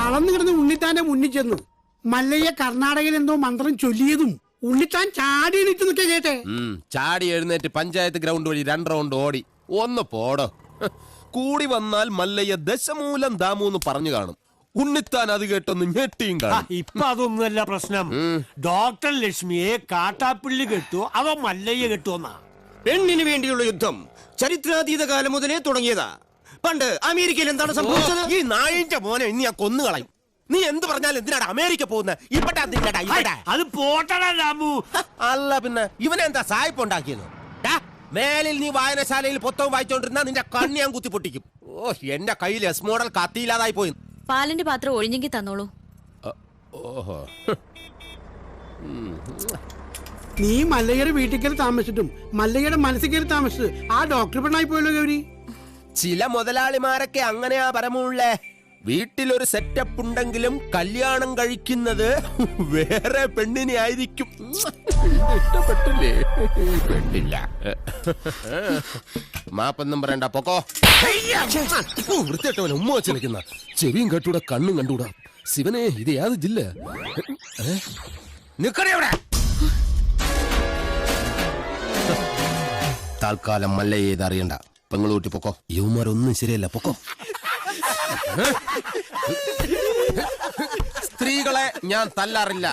തളർന്നു കിടന്ന് ഉണ്ണിത്താന്റെ മുന്നിൽ ചെന്നു. മല്ലയ്യ കർണാടകയിൽ എന്തോ മന്ത്രം ചൊല്ലിയതും ഉണ്ണിത്താൻ ചാടി എണീറ്റ് നിൽക്കുക കേട്ടെ. ചാടി എഴുന്നേറ്റ് പഞ്ചായത്ത് ഗ്രൗണ്ട് വഴി 2 റൗണ്ട് ഓടി. ഒന്ന് പോടോ. കൂടി വന്നാൽ മല്ലയ്യ ദശമൂലം ദാമൂന്ന് പറഞ്ഞു കാണും. ഉണ്ണിത്താൻ അത് കേട്ടൊന്ന് ഞെട്ടിയും കാണും. ഇപ്പൊ അതൊന്നുമല്ല പ്രശ്നം. ഡോക്ടർ ലക്ഷ്മിയെ കാട്ടാപ്പിള്ളി കെട്ടുവോ അതോ മല്ലയ്യ കെട്ടുവോന്നാ? പെണ്ണിന് വേണ്ടിയുള്ള യുദ്ധം ചരിത്രാതീത കാലം മുതലേ തുടങ്ങിയതാ. പണ്ട് അമേരിക്കയിൽ എന്താണ് സംഭവിച്ചത്? ഈ നായിന്റെ മോനെ ഇനി ഞാൻ കൊന്നുകളയും. നീ എന്ത് പറഞ്ഞാലും എന്തിനാണ് അമേരിക്ക പോകുന്നത്? അത് പോട്ടടാ രാമു. അല്ല പിന്നെ ഇവനെന്താ സായിപ്പ് ഉണ്ടാക്കിയത്? മേലിൽ നീ വായനശാലയിൽ പുസ്തകം വായിച്ചോണ്ടിരുന്ന നിന്റെ കണ്ണി ഞാൻ കുത്തിപ്പൊട്ടിക്കും. ഓ, എന്റെ കയ്യിൽ എസ് മോഡൽ കത്തിയില്ലാതായി പോയി. പാലിന്റെ പാത്രം ഒഴിഞ്ഞെങ്കിൽ തന്നോളൂ. ഓഹോ, നീ മല്ലയ്യയുടെ വീട്ടിൽ കയറി താമസിച്ചിട്ടും മല്ലയ്യയുടെ മനസ്സിൽ കയറി താമസിച്ചത് ആ ഡോക്ടർ പെണ്ണായി പോയല്ലോ ഗൗരി. ചില മുതലാളിമാരൊക്കെ അങ്ങനെയാ പരമുള്ളേ. വീട്ടിലൊരു സെറ്റപ്പ് ഉണ്ടെങ്കിലും കല്യാണം കഴിക്കുന്നത് വേറെ പെണ്ണിനെ ആയിരിക്കും. ഇഷ്ടപ്പെട്ടില്ലേ? പെട്ടില്ല. മാപ്പൊന്നും പറയണ്ട, പൊക്കോ. വൃത്തിയായിട്ടവൻ ഉമ്മ വെച്ച് നിൽക്കുന്ന ചെവിയും കെട്ടൂടാ കണ്ണും കണ്ടൂടാ. ശിവനെ, ഇത് യാത് ജില്ല? നിക്കണേ അവിടെ. താൽക്കാലം മല്ലയ്യ ഇത് അറിയണ്ട. പെങ്ങളൂട്ടി പൊക്കോ. യുവമാരൊന്നും ശരിയല്ല, പൊക്കോ. സ്ത്രീകളെ ഞാൻ തല്ലാറില്ല,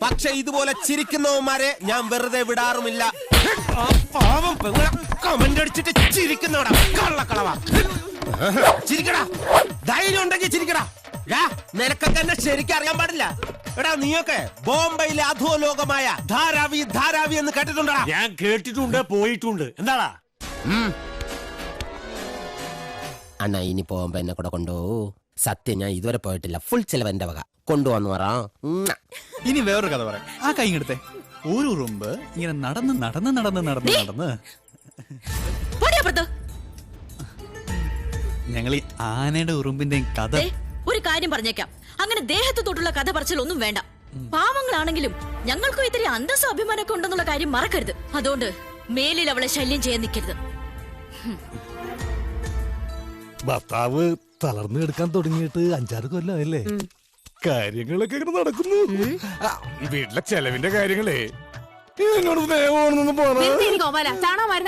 പക്ഷെ ഇതുപോലെ ചിരിക്കുന്നവന്മാരെ ഞാൻ വെറുതെ വിടാറുമില്ല. പാവം പെങ്ങളെ കമന്റ് അടിച്ചിട്ട് ചിരിക്കുന്നവടാ കള്ളക്കളവാ. ചിരിക്കടാ, ധൈര്യം ഉണ്ടെങ്കിൽ ചിരിക്കടാ. നിനക്കൊക്കെ എന്നെ ശരിക്കും അറിയാൻ പാടില്ല. എടാ, നീയൊക്കെ ബോംബെയിലെ അധോലോകമായ ധാരാവി ധാരാവി എന്ന് കേട്ടിട്ടുണ്ടാ? ഞാൻ കേട്ടിട്ടുണ്ട്, പോയിട്ടുണ്ട്. എന്താടാ അണ്ണ, ഇനി പോകുമ്പോ എന്നെ കൂടെ കൊണ്ടുപോകൂ. സത്യം, ഞാൻ ഇതുവരെ പോയിട്ടില്ല. ഫുൾ ചെലവ് എന്റെ വക. കൊണ്ടുവന്നു പറ. ഇനി വേറൊരു കഥ പറയാം. ആ കൈ എടുത്തേ. ഒരു ഉറുമ്പ് ഇങ്ങനെ നടന്ന് നടന്ന് നടന്ന് നടന്ന് നടന്ന് ഞങ്ങൾ ഈ ആനയുടെ ഉറുമ്പിന്റെ കഥ. ഒരു കാര്യം പറഞ്ഞേക്കാം, അങ്ങനെ ദേഹത്ത് തൊട്ടുള്ള കഥ പറച്ചിലൊന്നും വേണ്ട. പാവങ്ങളാണെങ്കിലും ഞങ്ങൾക്കും ഇത്തിരി അന്തസ്സും അഭിമാനമൊക്കെ ഉണ്ടെന്നുള്ള കാര്യം മറക്കരുത്. അതുകൊണ്ട് മേലിൽ അവളെ ശല്യം ചെയ്യാൻ നിൽക്കരുത്. ഭർത്താവ് തളർന്നു കിടക്കാൻ തുടങ്ങിയിട്ട് 5-6 കൊല്ലമല്ലേ? കാര്യങ്ങളൊക്കെ ഇങ്ങനെ നടക്കുന്നു. വീട്ടിലെ ചെലവിന്റെ കാര്യങ്ങളേ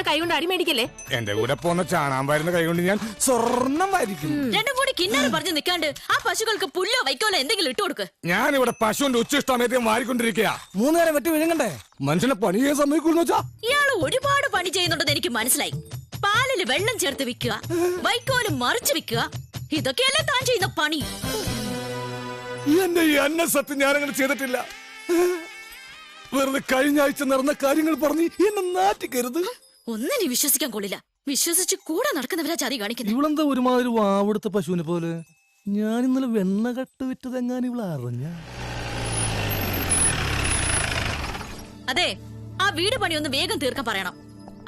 കൈ കൊണ്ട് അടിമേടിക്കല്ലേ. എന്റെ കൂടെ പോന്ന ചാണാൻ വരുന്ന കൈ കൊണ്ട് ഞാൻ സ്വർണം വരിക്കും. രണ്ടും കൂടി കിന്നാരം പറഞ്ഞു നിൽക്കാണ്ട് ആ പശുക്കൾക്ക് പുല്ലോ വൈക്കോലോ എന്തെങ്കിലും ഇട്ടു കൊടുക്ക്. ഞാൻ ഇവിടെ പശുവിന്റെ ഉച്ചിഷ്ടമേറ്റം വാരിക്കൊണ്ടിരിക്കുക. 3 നേരം വെട്ടി വിഴുങ്ങണ്ടേ? മനുഷ്യനെ പണി ചെയ്യാൻ സമ്മതിക്കുന്നു വെച്ചാ. ഇയാള് ഒരുപാട് പണി ചെയ്യുന്നുണ്ടെന്ന് എനിക്ക് മനസ്സിലായി. പാലില് വെള്ളം ചേർത്ത് വിൽക്കുക, വൈക്കോലും മറിച്ച് വിൽക്കുക, ഇതൊക്കെയല്ലേ താൻ ചെയ്യുന്ന പണി. എന്റെ ഈ അന്ന സത്യം ഞാനങ്ങനെ ചെയ്തിട്ടില്ല. വെറുതെ കഴിഞ്ഞ ആഴ്ച നടന്ന കാര്യങ്ങൾ പറഞ്ഞ് എന്നെ നാറ്റിക്കരുത്. ഒന്നിനെ വിശ്വസിക്കാൻ കൊള്ളില്ല. വിശ്വസിച്ച് കൂടെ നടക്കുന്നവരാ ചതി കാണിക്കുന്നത്. ഇവളെന്താ ഒരുമാതിരി വാവെടുത്ത പശുവിനെ പോലെ? ഞാൻ ഇന്നലെ വെണ്ണ കട്ട് വിറ്റതെങ്ങാൻ ഇവളെ അറിഞ്ഞ. അതെ, ആ വീട് പണി ഒന്ന് വേഗം തീർക്കാൻ പറയണം.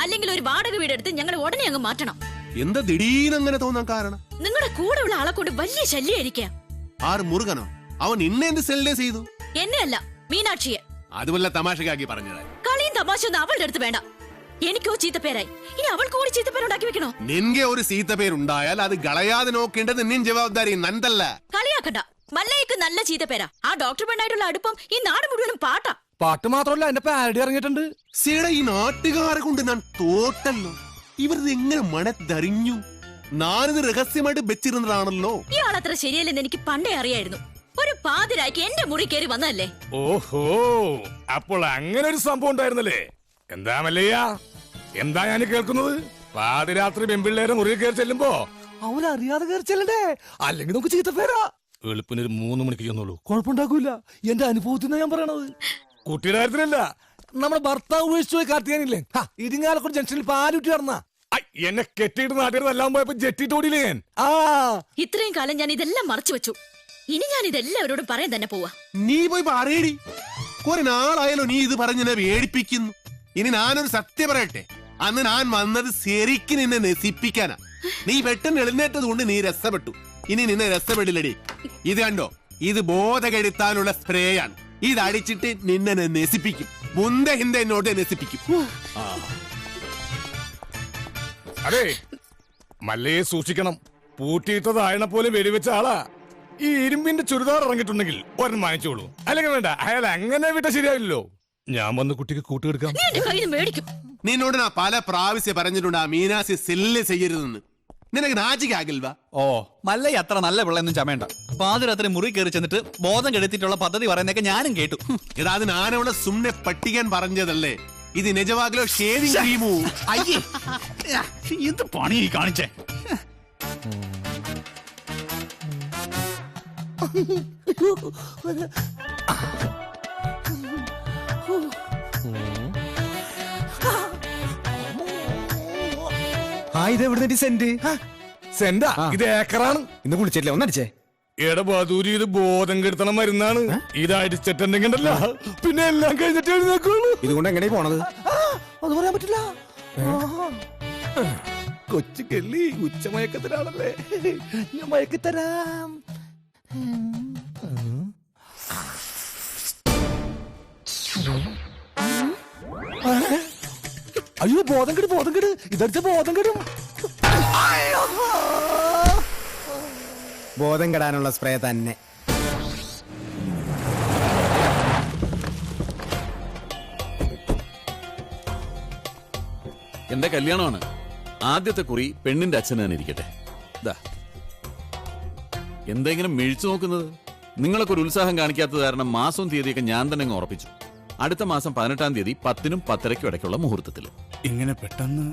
അല്ലെങ്കിൽ ഒരു വാടക വീടെടുത്ത് ഞങ്ങൾ ഉടനെ അങ്ങ് മാറ്റണം. എന്താ ദിടീരങ്ങനെ തോന്നാൻ കാരണം? നിങ്ങളുടെ കൂടെ ഉള്ള ആളെ കൊണ്ട് വലിയ ശല്യായിരിക്കാം. ആറ് മുറുകനോ? അവൻ ഇന്നെ എന്ത് സെല്ലേ ചെയ്തു? എന്നെയല്ല, മീനാക്ഷിയെ. അതുപോലെ തമാശക്കാക്കി പറഞ്ഞത്. കളിയും തമാശയൊന്നും അവളുടെ അടുത്ത് വേണ്ട. എനിക്കോ ചീത്തപ്പേരായി, ഇനി അവൾക്ക് കൂടി ചീത്തപ്പേരുണ്ടാക്കി വെക്കണോ? നിൻകെ ഒരു ചീത്തപ്പേരുണ്ടായാൽ അത് കളയാതെ നോക്കേണ്ടത് നിൻ ജവാബ്ദാരി നന്ദല്ല. കളിയാക്കണ്ട. മല്ലയ്ക്ക് നല്ല ചീത്തപ്പേരാ. ആ ഡോക്ടർ പെണ്ണായിട്ടുള്ള അടുപ്പം ഈ നാട് മുഴുവനും പാട്ടാ. പാട്ട് മാത്രമല്ല, എന്റെ പാരഡി ഇറങ്ങിയിട്ടുണ്ട്. ഈ നാട്ടുകാരെ കൊണ്ട് ഞാൻ തോട്ടല്ലോ. ഇവരത് എങ്ങനെ മണത്തറിഞ്ഞു? ഞാനിത് രഹസ്യമായിട്ട് വെച്ചിരുന്നതാണല്ലോ. ഇയാളത്ര ശരിയല്ലെന്ന് എനിക്ക് പണ്ടേ അറിയായിരുന്നു. ഒരു പാതിരായ്ക്ക് എന്റെ മുറി കയറി വന്നതല്ലേ. ഓഹോ, അപ്പോൾ അങ്ങനെ ഒരു സംഭവം ഉണ്ടായിരുന്നല്ലേ? എന്താ മല്ലയ്യ, എന്താ ഞാൻ കേൾക്കുന്നത്? പാതിരാത്രി പെൺപിള്ളേരെ മുറിയിൽ കയറി ചെല്ലുമ്പോ അവരറിയാതെ കയറി ചെല്ലണ്ടേ? അല്ലെങ്കിൽ നമുക്ക് ചീത്തപ്പേരാ. വെളുപ്പിനൊരു 3 മണിക്ക് ചെന്നുള്ളൂ, കുഴപ്പമുണ്ടാക്കൂല. എന്റെ അനുഭവത്തിൽ ഞാൻ പറയണത്. കുട്ടിയുടെ കാര്യത്തിലല്ല, നമ്മുടെ ഭർത്താവ് ഉപേക്ഷിച്ചു പോയി കാർത്തിയാനില്ലേ, ഇരിങ്ങാലക്കുട ജംഗ്ഷനിൽ പാലുറ്റി നടന്ന എന്നെ കെട്ടിയിട്ട് നാട്ടിൽ പോയപ്പോ ജെറ്റിട്ട് ഓടിയില്ലേ ഞാൻ. ഇത്രയും കാലം ഞാൻ ഇതെല്ലാം മറച്ചു വെച്ചു. ഇനി ഞാൻ ഇതെല്ലാവരോടും പറയാൻ തന്നെ പോവാ. നീ പോയി പറയടി. കുറെ നാളായാലോ നീ ഇത് പറഞ്ഞ് എന്നെ പേടിപ്പിക്കുന്നു. ഇനി ഞാനൊരു സത്യം പറയട്ടെ. അന്ന് ഞാൻ വന്നത് ശരിക്കും നിന്നെ നശിപ്പിക്കാനാ. നീ പെട്ടെന്ന് എഴുന്നേറ്റത് കൊണ്ട് നീ രസപ്പെട്ടു. ഇനി നിന്നെ രസപ്പെടില്ലടി. ഇത് കണ്ടോ, ഇത് ബോധകെടുത്താനുള്ള സ്പ്രേയാണ്. ഇത് അടിച്ചിട്ട് നിന്നെ നശിപ്പിക്കും. മുന്ത ഹിന്ദ എന്നോട് നശിപ്പിക്കും. അതെ, മല്ലയെ സൂക്ഷിക്കണം. പൂട്ടിയിട്ടത് ആയണ പോലെ വെടിവെച്ച ആളാ. ഈ ഇരുമ്പിന്റെ ചുരിദാർ ഇറങ്ങിയിട്ടുണ്ടെങ്കിൽ ഒരെണ്ണം വാങ്ങിച്ചോളൂ. അല്ലെങ്കിൽ വേണ്ട, അയാൾ അങ്ങനെ വിട്ട ശരിയാവില്ലല്ലോ. ഞാൻ വന്ന് കുട്ടിക്ക് കൂട്ടുകൊടുക്കാം. നീ എന്റെ കയ്യിൽ നിന്ന് മേടിക്കും. നിന്നോട് ഞാൻ പല പ്രാവശ്യം പറഞ്ഞിട്ടുണ്ട് ആ മീനാസി സെല്ല് ചെയ്യരുതെന്ന്. നിനക്ക് നാച്ചിക്കാകിൽവാ? ഓ മല്ലയ്യ അത്ര നല്ല പിള്ളയൊന്നും ചമയണ്ട. പാതിരാത്രി മുറി കയറി ചെന്നിട്ട് ബോധം കെടുത്തിട്ടുള്ള പദ്ധതി പറയുന്നതൊക്കെ ഞാനും കേട്ടു. എടാ അത് ഞാനവിടെ സുമ്നെ പട്ടിക്കാൻ പറഞ്ഞതല്ലേ. ഇത് നിജവാകിലോ ഷേവിംഗ് ക്രീമോ? അയ്യേ എന്ത് പണി കാണിച്ചേ. ഇതെവിടുന്ന സെന്റ്? സെന്റാ? ഇത് ഏക്കറാണ്. ഇന്ന് കുളിച്ചിട്ടില്ല, ഒന്നടിച്ചേ. എടബാദൂരി, ഇത് ബോധം കെടുത്തണ മരുന്നാണ്. ഇത് അടിച്ചിട്ടുണ്ടെങ്കിണ്ടല്ല പിന്നെ എല്ലാം കഴിഞ്ഞിട്ട് എഴുന്നേക്കുള്ളൂ. ഇതുകൊണ്ട് എങ്ങനെ പോണത്? അത് പറയാൻ പറ്റില്ല. കൊച്ചു കെള്ളി ഉച്ചമയക്കത്തിലാണല്ലേ, ഞാൻ മയക്കിത്തരാം. അയ്യോ ബോധം കെട്, ബോധം കെട്, ഇതടിച്ച ബോധം കെടും. ബോധം കെടാനുള്ള സ്പ്രേ തന്നെ. എന്റെ കല്യാണമാണ്. ആദ്യത്തെ കുറി പെണ്ണിന്റെ അച്ഛൻ തന്നെ ഇരിക്കട്ടെ. എന്തെങ്കിലും മിഴിച്ചു നോക്കുന്നത്? നിങ്ങളൊക്കെ ഒരു ഉത്സാഹം കാണിക്കാത്തത് കാരണം മാസവും തീയതിയൊക്കെ ഞാൻ തന്നെ അങ്ങ് ഉറപ്പിച്ചു. അടുത്ത മാസം 18-ാം തീയതി 10-നും 10:30-ക്കും ഇടയ്ക്കുള്ള മുഹൂർത്തത്തിൽ. ഇങ്ങനെ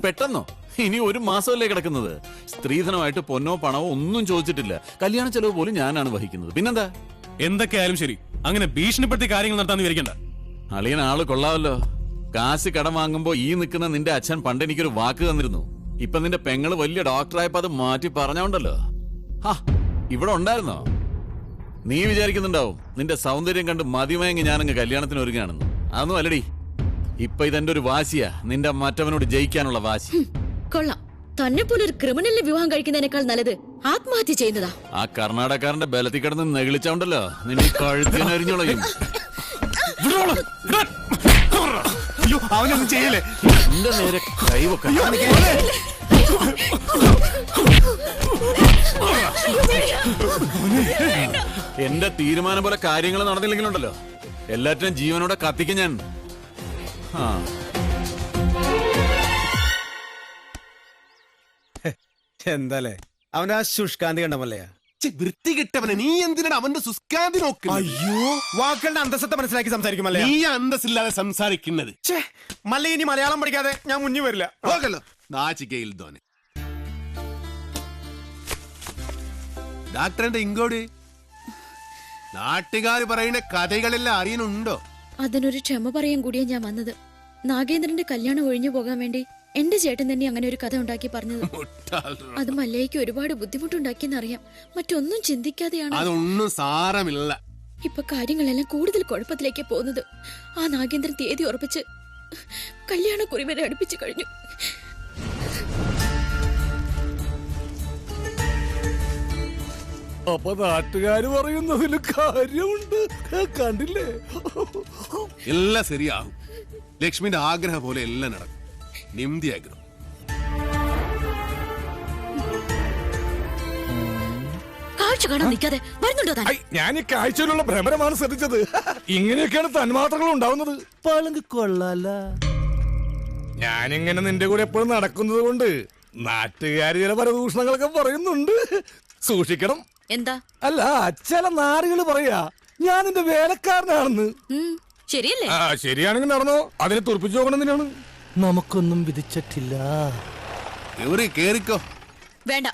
പെട്ടെന്നോ? ഇനി ഒരു മാസമല്ലേ കിടക്കുന്നത്. സ്ത്രീധനമായിട്ട് പൊന്നോ പണമോ ഒന്നും ചോദിച്ചിട്ടില്ല. കല്യാണ ചെലവ് പോലും ഞാനാണ് വഹിക്കുന്നത്. പിന്നെന്താ? എന്തൊക്കെയായാലും ശരി, അങ്ങനെ ഭീഷണിപ്പെടുത്തി കാര്യങ്ങൾ നടത്താന്ന് വിചാരിക്കണ്ട. അളിയൻ ആള് കൊള്ളാമല്ലോ. കാശ് കടം വാങ്ങുമ്പോ ഈ നിൽക്കുന്ന നിന്റെ അച്ഛൻ പണ്ട് എനിക്കൊരു വാക്ക് തന്നിരുന്നു. ഇപ്പൊ നിന്റെ പെങ്ങള് വലിയ ഡോക്ടറായപ്പോ അത് മാറ്റി പറഞ്ഞോണ്ടല്ലോ. ഹാ, ഇവിടെ ഉണ്ടായിരുന്നോ? നീ വിചാരിക്കുന്നുണ്ടാവും നിന്റെ സൗന്ദര്യം കണ്ട് മതിമയങ്ങി ഞാനങ്ങ് കല്യാണത്തിന് ഒരുങ്ങാണെന്ന്. അതൊന്നും അല്ലടി. ഇപ്പൊ ഇതെന്റെ ഒരു വാശിയാ, നിന്റെ മറ്റവനോട് ജയിക്കാനുള്ള വാശി. കൊള്ളാം. തന്നെ പോലെ ഒരു ക്രിമിനലിനെ വിവാഹം കഴിക്കുന്നതിനേക്കാൾ നല്ലത് ആത്മഹത്യ ചെയ്യുന്നതാ. ആ കർണാടകക്കാരന്റെ ബലത്തിൽ കിടന്ന് നെകിളിച്ചോണ്ടല്ലോ നിന്നെ കഴുത്തിനരിഞ്ഞോളയും. അയ്യോ അവനൊന്നും ചെയ്യല്ലേ. എന്റെ നേരെ കൈവക്ക. എന്റെ തീരുമാനം പോലെ കാര്യങ്ങൾ നടന്നില്ലെങ്കിലുണ്ടല്ലോ എല്ലാറ്റിനും ജീവനോടെ കത്തിക്കും ഞാൻ. എന്താലേ അവന്റെ ആ ശുഷ്കാന്തി കണ്ടമല്ലയാ. വൃത്തി കിട്ടവനെ, നീ എന്തിനാണ് അവന്റെ സുസ്കാന്തി നോക്കുന്നത്? അയ്യോ, വാക്കുകളുടെ അന്തസ്സത്തെ മനസ്സിലാക്കി സംസാരിക്കുമല്ലേ. നീ അന്തസ്സില്ലാതെ സംസാരിക്കുന്നത്. മല്ല ഇനി മലയാളം പഠിക്കാതെ ഞാൻ മുന്നിൽ വരില്ല. ಹೋಗಲ್ಲ നാച്ചിക്കയിൽ ധോനെ. ഡാക്ടറിന്റെ ഇങ്ങോട്ട് നാട്ടുകാർ പറയുന്ന കഥകളെല്ലാം അറിയുന്നുണ്ടോ? അതിനൊരു ക്ഷമ പറയാൻ കൂടിയാ ഞാൻ വന്നത്. നാഗേന്ദ്രന്റെ കല്യാണം ഒഴിഞ്ഞു പോകാൻ വേണ്ടി എന്റെ ചേട്ടൻ തന്നെ അങ്ങനെ ഒരു കഥ ഉണ്ടാക്കി പറഞ്ഞത്. അത് മല്ലയ്ക്ക് ഒരുപാട് ബുദ്ധിമുട്ടുണ്ടാക്കിയെന്നറിയാം. മറ്റൊന്നും ചിന്തിക്കാതെയാണ്. അതൊന്നും സാരമില്ല. ഇപ്പൊ കാര്യങ്ങളെല്ലാം കൂടുതൽ കുഴപ്പത്തിലേക്ക് പോകുന്നത്. ആ നാഗേന്ദ്രൻ തീയതി ഉറപ്പിച്ച് കല്യാണക്കുറി വരെ അടുപ്പിച്ചു കഴിഞ്ഞു. അപ്പൊ നാട്ടുകാര് പറയുന്നതിൽ കാര്യമുണ്ട്. കണ്ടില്ലേ? എല്ലാം ശരിയാകും. ലക്ഷ്മിന്റെ ആഗ്രഹം പോലെ എല്ലാം നടക്കും. നിംതി ആഗ്രഹം. കാഴ്ച കാണാൻ നിൽക്കാതെ വരുന്നുണ്ടോ താൻ? ഞാൻ ഈ കാഴ്ചയിലുള്ള ഭ്രമരമാണ് ശ്രദ്ധിച്ചത്. ഇങ്ങനെയൊക്കെയാണ് തന്മാത്രകൾ ഉണ്ടാവുന്നത്. പളങ്ക് കൊള്ളാല. ഞാനിങ്ങനെ നിന്റെ കൂടെ എപ്പോഴും നടക്കുന്നത് കൊണ്ട് നാട്ടുകാര് ചില പരദൂഷണങ്ങളൊക്കെ പറയുന്നുണ്ട്. സൂക്ഷിക്കണം. എന്താ? അല്ല, ചില നാറുകള് പറയാ ഞാൻ നിന്റെ വേലക്കാരനാണെന്ന്. ശരിയല്ലേ? ശരിയാണെങ്കിൽ നടന്നോ. അതിനെ തുറപ്പിച്ചു നോക്കണമെന്നാണ്. നമുക്കൊന്നും വിധിച്ചിട്ടില്ല. കേറിക്കോ. വേണ്ട,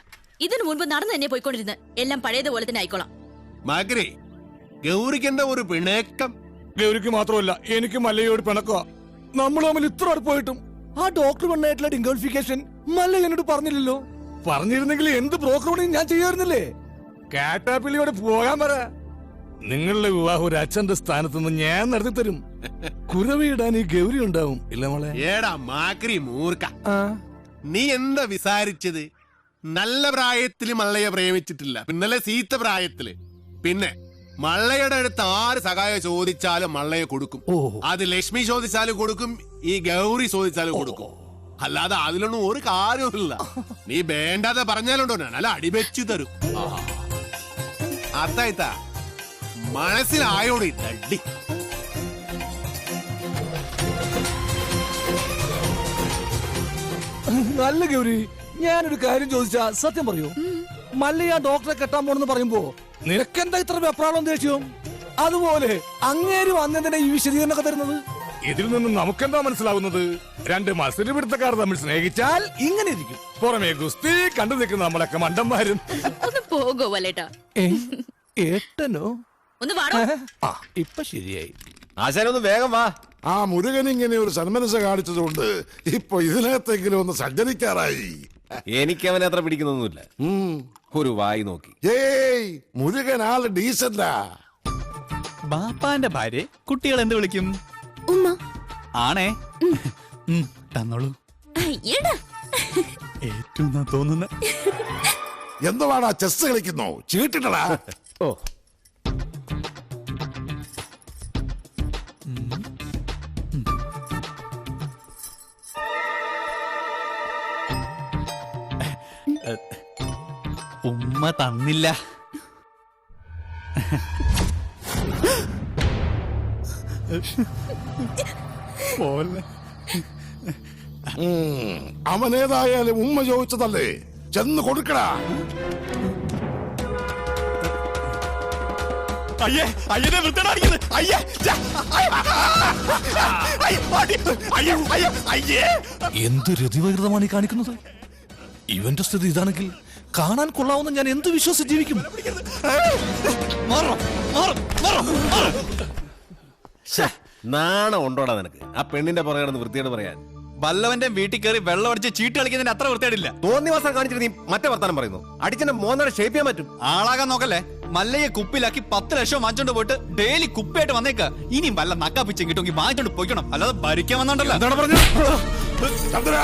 ഇതിനു മുൻപ് നടന്നു തന്നെ പോയിക്കൊണ്ടിരുന്ന് എല്ലാം പഴയതുപോലെ തന്നെ ആയിക്കോളാം. മകരെ, ഗൗരിക്കെന്താ ഒരു പിണക്കം? ഗൗരിക്ക് മാത്രമല്ല എനിക്ക് മല്ലയോട് പിണക്കുക. നമ്മൾ തമ്മിൽ ഇത്ര അടുപ്പായിട്ടും ആ ഡോക്ടർ പെണ്ണായിട്ടുള്ള ഡിംഗോളിഫിക്കേഷൻ മല്ല എന്നോട് പറഞ്ഞില്ലല്ലോ. പറഞ്ഞിരുന്നെങ്കിൽ എന്ത് ബ്രോക്കർ പണിയും ഞാൻ ചെയ്യാറുന്നില്ലേ. കാറ്റാപ്പിള്ളിയോടെ പോകാൻ പറ. നിങ്ങളുടെ വിവാഹം ഒരു അച്ഛന്റെ സ്ഥാനത്ത് നിന്ന് ഞാൻ നടത്തി തരും. കുരവിടാൻ ഈ ഗൗരി ഉണ്ടാവും. ഇല്ല മോളെ? ഏടാ മാക്രി മൂർക്ക, നീ എന്താ വിസാരിച്ചത്? നല്ല പ്രായത്തില് മള്ളയെ പ്രേമിച്ചിട്ടില്ല, പിന്നല്ലേ സീത്ത പ്രായത്തില്. പിന്നെ മള്ളയുടെ അടുത്ത് ആര് സഹായം ചോദിച്ചാലും മള്ളയെ കൊടുക്കും. അത് ലക്ഷ്മി ചോദിച്ചാലും കൊടുക്കും, ഈ ഗൗരി ചോദിച്ചാലും കൊടുക്കും. അല്ലാതെ അതിലൊന്നും ഒരു കാര്യമില്ല. നീ വേണ്ടാതെ പറഞ്ഞാലുണ്ടോ ഞാൻ അല്ല അടിവെച്ചു തരും. അത്തായിത്താ മനസ്സിലായോടി തട്ടി. നല്ല ഗൗരി, ഞാനൊരു കാര്യം ചോദിച്ചാ സത്യം പറയൂ. മല്ലയ്യ ഡോക്ടറെ കെട്ടാൻ പോണെന്ന് പറയുമ്പോ നിനക്കെന്താ ഇത്ര വെപ്രാളം ദേഷ്യം? അതുപോലെ അങ്ങേര് വന്നെന്തിനാ ഈ വിശദീകരണമൊക്കെ തരുന്നത്? ഇതിൽ നിന്നും നമുക്കെന്താ മനസ്സിലാവുന്നത്? രണ്ട് മത്സര പിടുത്തക്കാർ തമ്മിൽ സ്നേഹിച്ചാൽ ഇങ്ങനെ ഇരിക്കും. പുറമേ ഗുസ്തി കണ്ടു നിൽക്കുന്ന നമ്മളൊക്കെ മണ്ടന്മാരും. ഒന്ന് പോകോ വല്ലേട്ടാ. ഏട്ടനോ? ഒന്ന് വാടോ. ആ, ഇപ്പൊ ശരിയായി. ആശാനൊന്ന് വേഗം വാ. ആ മുരുകൻ ഇങ്ങനെ ഒരു സന്മനസ് കാണിച്ചതുകൊണ്ട് ഇപ്പൊ ഇതിനകത്തെങ്കിലും ഒന്ന് സഞ്ചരിക്കാറായി. എനിക്ക് അവനെ അത്ര പിടിക്കുന്നൊന്നുമില്ല. ഒരു വായി നോക്കി. ഏയ്, മുരുകൻ ആള് ഡീസന്റാ. ബാപ്പാന്റെ ഭാര്യ കുട്ടികൾ എന്ത് വിളിക്കും? ഉമ്മ. ആണേ. തന്നോളൂ. ഏറ്റവും തോന്നുന്ന എന്തുവാടാ ചെസ് കളിക്കുന്നോ? ചീട്ടിട്ടടാ. ഓ, ഉമ്മ തന്നില്ല. പോലെ അവനേതായാലും ഉമ്മ ചോദിച്ചതല്ലേ, ചെന്ന് കൊടുക്കടാ. അയ്യേ, അയ്യനെ വൃത്തിയാടിക്കുന്നത്. അയ്യേ, അയ്യേ. എന്ത് രതിവൈകൃതമാണ് ഈ കാണിക്കുന്നത്? ഇവന്റെ സ്ഥിതി ഇതാണെങ്കിൽ കാണാൻ കൊള്ളാവുന്ന ഞാൻ എന്ത് വിശ്വസിച്ച് ജീവിക്കും? നാണം ഉണ്ടോടാ നിനക്ക്? ആ പെണ്ണിന്റെ പുറകെ വൃത്തിയോട് പറയാൻ. വല്ലവന്റെ വീട്ടിൽ കയറി വെള്ളം അടിച്ച് ചീട്ട് കളിക്കുന്നതിന് അത്ര വൃത്തിയാടില്ല. തോന്നിവാസം കാണിച്ചിട്ട് നീ മറ്റേ വർത്താനം പറയുന്നു. അടിച്ചെന്നെ മോന്നോടെ ഷേപ്പ് ചെയ്യാൻ പറ്റും. ആളാകാൻ നോക്കല്ലേ. മല്ലയെ കുപ്പിലാക്കി 10 ലക്ഷം വാങ്ങിച്ചോണ്ട് പോയിട്ട് ഡെയിലി കുപ്പിയായിട്ട് വന്നേക്ക. ഇനിയും വല്ല നക്കാപ്പിച്ചും കിട്ടുമെങ്കിൽ വാങ്ങിച്ചോണ്ട് പോയിക്കണം, അല്ലാതെ ഭരിക്കാൻ വന്നോണ്ടല്ലോ. ചന്ദ്ര,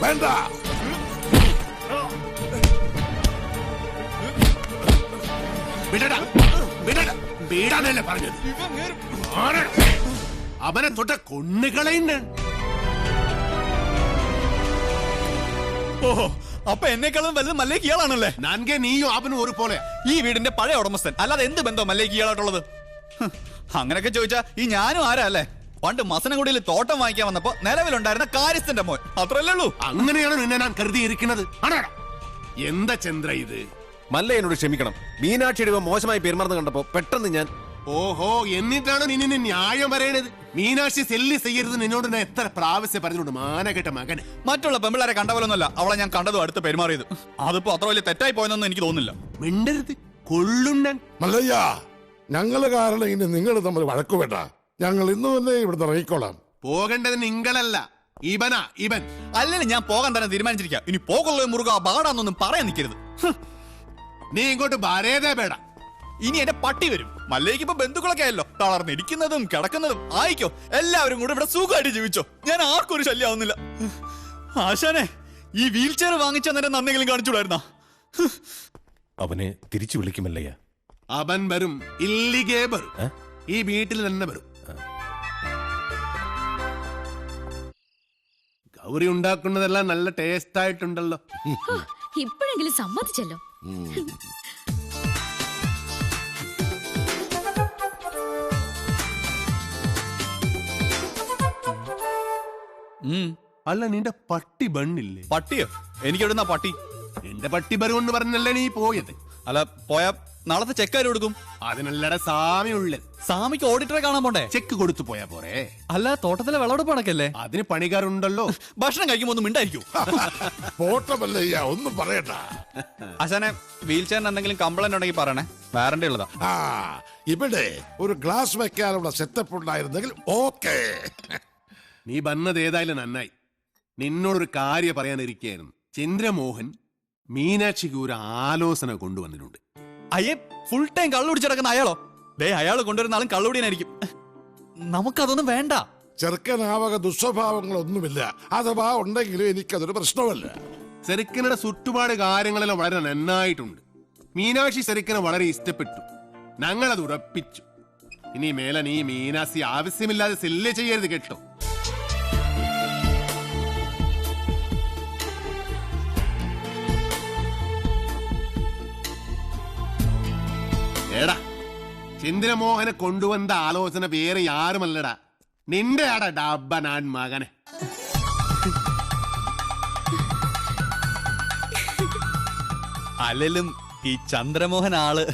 വേണ്ട. അവനെ തൊട്ട കൊണ്ണുകളയുണ്ട്. ഓഹോ, അപ്പൊ എന്നെക്കാളും വലുത് മല്ലേക്ക് ഇയാളാണല്ലേ? നൻകെ നീയും അവനും ഒരു പോലെ. ഈ വീടിന്റെ പഴയ ഉടമസ്ഥൻ, അല്ലാതെ എന്ത് ബന്ധം മല്ലേക്ക് ഇയാളായിട്ടുള്ളത്? അങ്ങനെയൊക്കെ ചോദിച്ചാ ഈ ഞാനും ആരാ അല്ലേ? പണ്ട് മസനഗുഡിയിൽ തോട്ടം വാങ്ങിക്കാൻ വന്നപ്പോ നിലവിലുണ്ടായിരുന്ന കാര്യസ്ഥന്റെ മോൻ, അത്രല്ലേ ഉള്ളൂ. അങ്ങനെയാണ് നിന്നെ ഞാൻ കരുതിയിരിക്കുന്നത്. എന്താ ചന്ദ്ര ഇത്? മല്ല എന്നോട് ക്ഷമിക്കണം. മീനാക്ഷിയുടെ മോശമായി പെരുമാറുന്ന കണ്ടപ്പോ പെട്ടെന്ന് ഞാൻ. ഓഹോ, എന്നിട്ടാണ് നിന്നെ ന്യായം പറയണത്? മീനാക്ഷി സെല്ലി ചെയ്യരുത് നിന്നോട് ഞാൻ എത്ര പ്രാവശ്യം പറഞ്ഞോണ്ട് മാനകെട്ട മകന്. മറ്റുള്ള പെമ്പിളാരെ കണ്ട പോലൊന്നുമല്ല അവളെ ഞാൻ കണ്ടതും അടുത്ത് പെരുമാറിയത്. അതിപ്പോ അത്ര വലിയ തെറ്റായി പോയെന്നൊന്നും എനിക്ക് തോന്നുന്നില്ല. മിണ്ടരുത്, കൊള്ളുണ്ണൻ. മല്ലയ്യ, ഞങ്ങള് കാരണം ഇനി നിങ്ങൾ തമ്മിൽ വഴക്കു വേണ്ട. ഞങ്ങൾ ഇന്ന് തന്നെ ഇവിടുന്ന് ഇറങ്ങിക്കോളാം. പോകേണ്ടത് നിങ്ങളല്ല, ഇവനാ. ഇവൻ അല്ലെങ്കിൽ ഞാൻ പോകാൻ തന്നെ തീരുമാനിച്ചിരിക്കാം. ഇനി പോകുള്ള മുറുക ബാടാന്നൊന്നും പറയാൻ നിൽക്കരുത്. നീ ഇങ്ങോട്ട് വരേതേ പേട. ഇനി എന്റെ പട്ടി വരും. മല്ലേക്ക് ഇപ്പൊ ബന്ധുക്കളൊക്കെ ആയല്ലോ. തളർന്നിരിക്കുന്നതും കിടക്കുന്നതും ആയിക്കോ. എല്ലാവരും കൂടെ ഇവിടെ സുഖമായിട്ട് ജീവിച്ചോ. ഞാൻ ആർക്കും ഒരു ശല്യമാവുന്നില്ല. ആശാനെ, ഈ വീൽ ചെയർ വാങ്ങിച്ച നേരം നന്നെങ്കിലും കാണിച്ചുകൂടായിരുന്ന? അവനെ തിരിച്ചു വിളിക്കുമല്ലയ്യ. അവൻ വരും, ഇല്ലിഗേ വരും. ഈ വീട്ടിൽ തന്നെ വരും. ഗൗരി ഉണ്ടാക്കുന്നതെല്ലാം നല്ല ടേസ്റ്റ് ആയിട്ടുണ്ടല്ലോ. ഇപ്പോഴെങ്കിലും സമ്മതിച്ചല്ലോ. അല്ല, നിന്റെ പട്ടി ബണ്ണില്ലേ? പട്ടിയോ? എനിക്കെവിടുന്ന പട്ടി? എന്റെ പട്ടി ബരുവെന്ന് പറഞ്ഞല്ലേ നീ പോയത്? അല്ല, പോയാ നാളത്തെ ചെക്കാര് കൊടുക്കും. അതിനല്ലട സാമി ഉള്ളത്. സാമിക്ക് ഓഡിറ്ററെ കാണാൻ പോണ്ടേ? ചെക്ക് കൊടുത്തു പോയാ പോരെ? അല്ല, തോട്ടത്തിലെ വിളവെടുപ്പ് നടക്കല്ലേ? അതിന് പണിക്കാരുണ്ടല്ലോ. ഭക്ഷണം കഴിക്കുമ്പോ ഒന്നും മിണ്ടായിരിക്കും. പോട്ടമല്ലയ്യ, ഒന്നും പറയണ്ട. ആശാനെ, വീൽ ചെയറിന് എന്തെങ്കിലും കംപ്ലൈന്റ് ഉണ്ടെങ്കിൽ പറയണേ, വാറന്റി ഉള്ളതാ. ആ, ഇവിടെ ഒരു ഗ്ലാസ് വെക്കാനുള്ള സെറ്റപ്പ് ഉണ്ടായിരുന്നെങ്കിൽ ഓക്കേ. നീ വന്നത് ഏതായാലും നന്നായി. നിന്നോടൊരു കാര്യം പറയാനിരിക്കായിരുന്നു. ചന്ദ്രമോഹൻ മീനാക്ഷിക്ക് ഒരു ആലോചന കൊണ്ടുവന്നിട്ടുണ്ട്. അയ്യേ, ഫുൾ ടൈം കള്ളുപിടിച്ച് കിടക്കുന്ന അയാളോ? ദേ, അയാൾ കൊണ്ടുവരുന്ന ആളും കള്ളുപിടിയനായിരിക്കും. നമുക്കതൊന്നും വേണ്ട. ചെറുക്കനാവക ദുസ്വഭാവങ്ങളൊന്നുമില്ല. അഥവാ ഉണ്ടെങ്കിലും എനിക്കതൊരു പ്രശ്നമല്ല. ചെറുക്കനുടെ ചുറ്റുപാട് കാര്യങ്ങളെല്ലാം വളരെ നന്നായിട്ടുണ്ട്. മീനാക്ഷി ചെറുക്കനെ വളരെ ഇഷ്ടപ്പെട്ടു. ഞങ്ങളത് ഉറപ്പിച്ചു. ഇനി മേലെ നീ മീനാക്ഷി ആവശ്യമില്ലാതെ സെല്ല് ചെയ്യരുത് കേട്ടോ. ചന്ദ്രമോഹനെ കൊണ്ടുവന്ന ആലോചന വേറെ ആരുമല്ലടാ, നിന്റെ ആടാ ഡബ്ബനാൻ മകനെ. അല്ലെങ്കിലും ഈ ചന്ദ്രമോഹൻ ആള്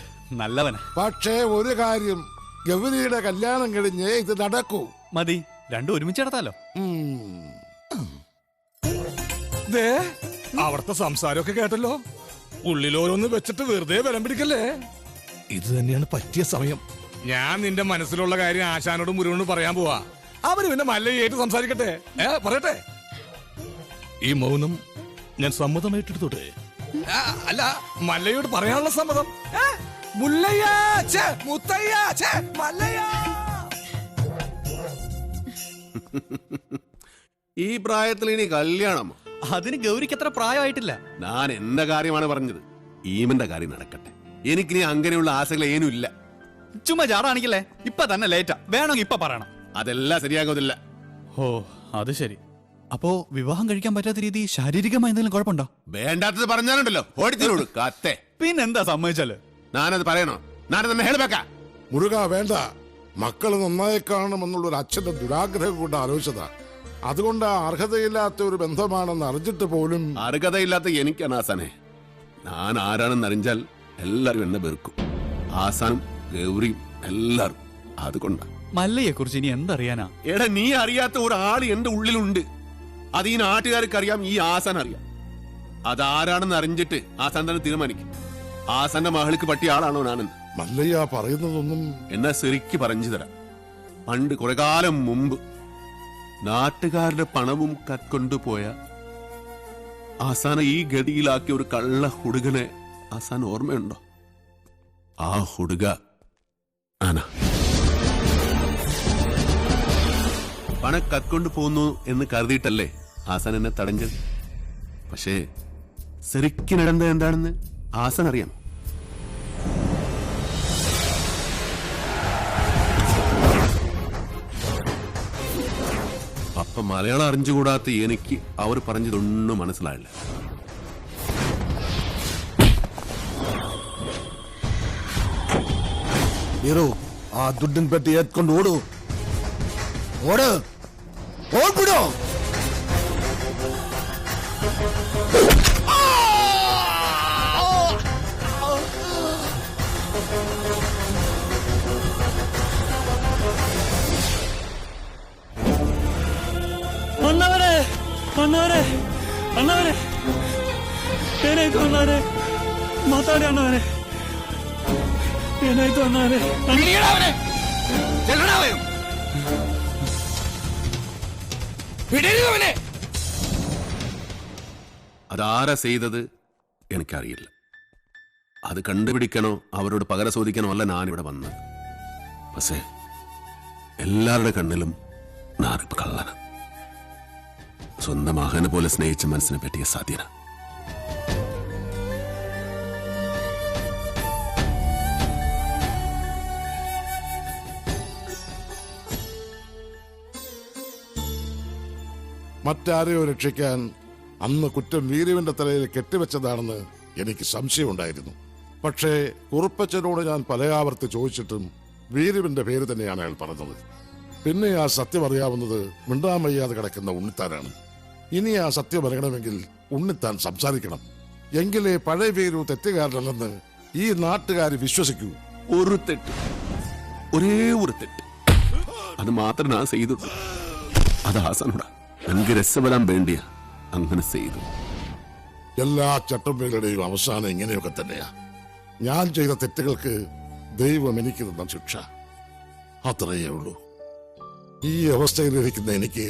നല്ലവനാ. പക്ഷേ ഒരു കാര്യം, ഗൗരിയുടെ കല്യാണം കഴിഞ്ഞേ ഇത് നടക്കൂ. മതി, രണ്ടും ഒരുമിച്ച് നടത്താലോ. ദേ, അവിടുത്തെ സംസാരമൊക്കെ കേട്ടല്ലോ. ഉള്ളിലോരോന്ന് വെച്ചിട്ട് വെറുതെ ബലം പിടിക്കല്ലേ. ഇത് തന്നെയാണ് പറ്റിയ സമയം. ഞാൻ നിന്റെ മനസ്സിലുള്ള കാര്യം ആശാനോടും മുരുകനോടും പറയാൻ പോവാ. അവര് പിന്നെ മല്ലയായിട്ട് സംസാരിക്കട്ടെ. പറയട്ടെ. ഈ മൗനം ഞാൻ സമ്മതമായിട്ടെടുത്തോട്ടെ. അല്ല, മല്ലയോട് പറയാനുള്ള സമ്മതം. മുല്ലയ്യ, ഛേ, മുത്തയ്യ, ഛേ, മല്ലയ്യ. ഈ പ്രായത്തിൽ ഇനി കല്യാണം? അതിന് ഗൗരിക്ക് അത്ര പ്രായമായിട്ടില്ല. ഞാൻ എന്റെ കാര്യമാണ് പറഞ്ഞത്. ഈമന്റെ കാര്യം നടക്കട്ടെ. എനിക്കിനി അങ്ങനെയുള്ള ആശകൾ ഏനും ഇല്ല. ചുമ്മാ ചാടാണിക്കല്ലേ. ഇപ്പൊ തന്നെ ലേറ്റാ, വേണമെങ്കിൽ ഇപ്പൊ പറയണം. അതെല്ലാം ശരിയാകുന്നില്ല. ഓ, അത് ശരി. അപ്പോ വിവാഹം കഴിക്കാൻ പറ്റാത്ത രീതി ശാരീരികമായി എന്തെങ്കിലും കുഴപ്പമുണ്ടോ? വേണ്ടാത്തത് പറഞ്ഞാലുണ്ടല്ലോ ഓടിത്തിനോട് കത്തെ. പിന്നെന്താ സമ്മതിച്ചാല്? ഞാനത് പറയണോ? ഞാനത് തന്നെ ഹേൾബേക്കാ. മുരുക വേണ്ട. മക്കള് നന്നായി കാണണമെന്നുള്ളൊരു അച്ഛന്റെ ദുരാഗ്രഹം കൊണ്ട് ആലോചിച്ചതാ. അതുകൊണ്ട് അർഹതയില്ലാത്ത ഒരു ബന്ധമാണെന്ന് അറിഞ്ഞിട്ട് പോലും. അർഹതയില്ലാത്ത എനിക്കാണ് ആസാനെ. ഞാൻ ആരാണെന്ന് അറിഞ്ഞാൽ എല്ലാരും എന്നെ വെറുക്കും. ആസാനും ഗൗരിയും എല്ലാരും. അതുകൊണ്ടാ. മല്ലയെ കുറിച്ച് ഇനി എന്തറിയാനാ? എടാ, നീ അറിയാത്ത ഒരാൾ എന്റെ ഉള്ളിലുണ്ട്. അത് ഈ നാട്ടുകാർക്ക് അറിയാം, ഈ ആസാൻ അറിയാം. അതാരാണെന്ന് അറിഞ്ഞിട്ട് ആസാൻ തന്നെ തീരുമാനിക്കും. ആസാന്റെ മഹൾക്ക് പറ്റിയ ആളാണോ ഞാനെന്ന്. മല്ലയ്യ പറയുന്നതൊന്നും എന്നാ ശരിക്ക് പറഞ്ഞു തരാം. പണ്ട് കുറെ കാലം മുമ്പ് നാട്ടുകാരുടെ പണവും കക്കൊണ്ടുപോയ ആസാന ഈ ഗതിയിലാക്കിയ ഒരു കള്ള ഹുടുകനെ ആസാൻ ഓർമ്മയുണ്ടോ? ആ ഹുടുക ആന. പണം കക്കൊണ്ടു പോന്നു എന്ന് കരുതിയിട്ടല്ലേ ആസാൻ എന്നെ തടഞ്ഞത്. പക്ഷേ ശരിക്കും നടന്നത് എന്താണെന്ന് ആസാൻ അറിയാം. അപ്പൊ മലയാളം അറിഞ്ഞുകൂടാത്ത എനിക്ക് അവർ പറഞ്ഞതൊന്നും മനസ്സിലായില്ല. ആ ദുഡ്ഡിൻ പെട്ടി എത്കൊണ്ട് ഓടൂ. ഓട്, ഓടിടോ. ಅಣ್ಣವರೇ, ಅಣ್ಣವರೇ, ಅಣ್ಣವರೇ, ಏನಾಯ್ತು ಅಣ್ಣವರೇ? ಮಾತಾಡಿ ಅಣ್ಣವರೇ, ಏನಾಯ್ತು ಅಣ್ಣವರೇ? അതാരാ ചെയ്തത് എനിക്കറിയില്ല. അത് കണ്ടുപിടിക്കണോ അവരോട് പകരം ചോദിക്കണോ അല്ല ഞാനിവിടെ വന്നത്. പക്ഷേ എല്ലാവരുടെ കണ്ണിലും ഞാനിപ്പോ കള്ളന. സ്വന്തം മകനെ പോലെ സ്നേഹിച്ച മനസ്സിനെ പറ്റിയ സാധ്യത. മറ്റാരെയോ രക്ഷിക്കാൻ അന്ന് കുറ്റം വീരുവിന്റെ തലയിൽ കെട്ടിവെച്ചതാണെന്ന് എനിക്ക് സംശയമുണ്ടായിരുന്നു. പക്ഷേ കുറുപ്പച്ചനോട് ഞാൻ പലയാവർത്തി ചോദിച്ചിട്ടും വീരുവിന്റെ പേര് തന്നെയാണ് അയാൾ പറഞ്ഞത്. പിന്നെ ആ സത്യം അറിയാവുന്നത് മിണ്ടാൻ വയ്യാതെ കിടക്കുന്ന ഉണ്ണിത്താനാണ്. ഇനി ആ സത്യം അറിയണമെങ്കിൽ ഉണ്ണിത്താൻ സംസാരിക്കണം. എങ്കിലേ പഴയ വീരു തെറ്റുകാരനല്ലെന്ന് ഈ നാട്ടുകാർ വിശ്വസിക്കൂ. ഒരു തെറ്റ്, ഒരേ ഒരു തെറ്റ്, അത് മാത്രം ഞാൻ ചെയ്തിട്ടു. അത് ആസാനോടാ. എനിക്ക് രസപ്പെടാൻ വേണ്ടിയാ അങ്ങനെ ചെയ്തു. എല്ലാ ചട്ടമ്പകളുടെയും അവസാനം ഇങ്ങനെയൊക്കെ തന്നെയാ. ഞാൻ ചെയ്ത തെറ്റുകൾക്ക് ദൈവം എനിക്ക് തന്ന ശിക്ഷ അത്രയേ ഉള്ളൂ. ഈ അവസ്ഥയിലിരിക്കുന്ന എനിക്ക്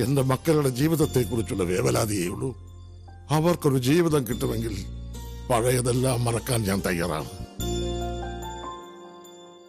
എന്റെ മക്കളുടെ ജീവിതത്തെക്കുറിച്ചുള്ള വേവലാതിയേ ഉള്ളൂ. അവർക്കൊരു ജീവിതം കിട്ടുമെങ്കിൽ പഴയതെല്ലാം മറക്കാൻ ഞാൻ തയ്യാറാണ്.